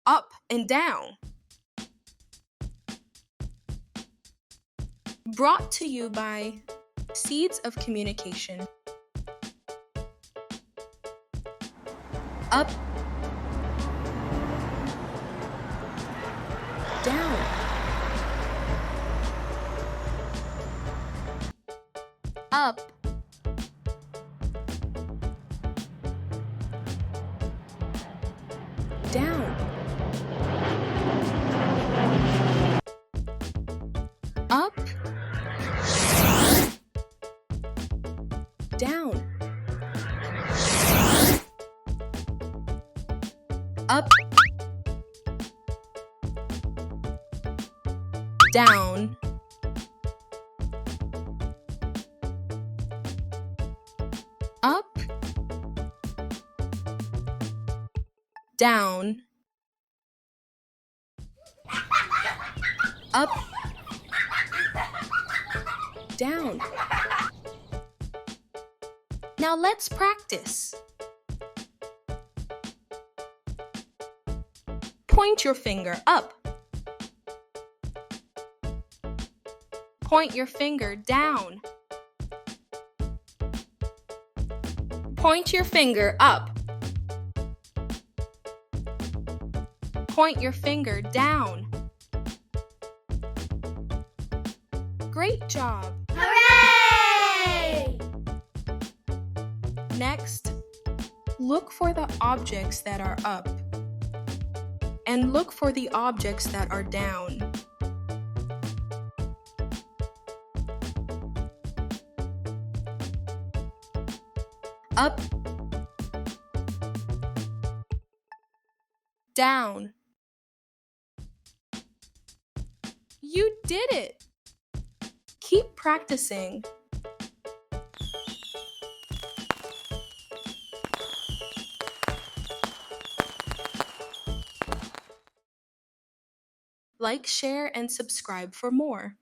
up and down. Brought to you by Seeds of Communication. Up, down. Up, down. Up, down. Up, down. Up, down. Up, down. Now let's practice. Point your finger up. Point your finger down. Point your finger up. Point your finger down. Great job! Hooray! Next, look for the objects that are up and look for the objects that are down. Up, down. You did it! Keep practicing. Like, share, and subscribe for more.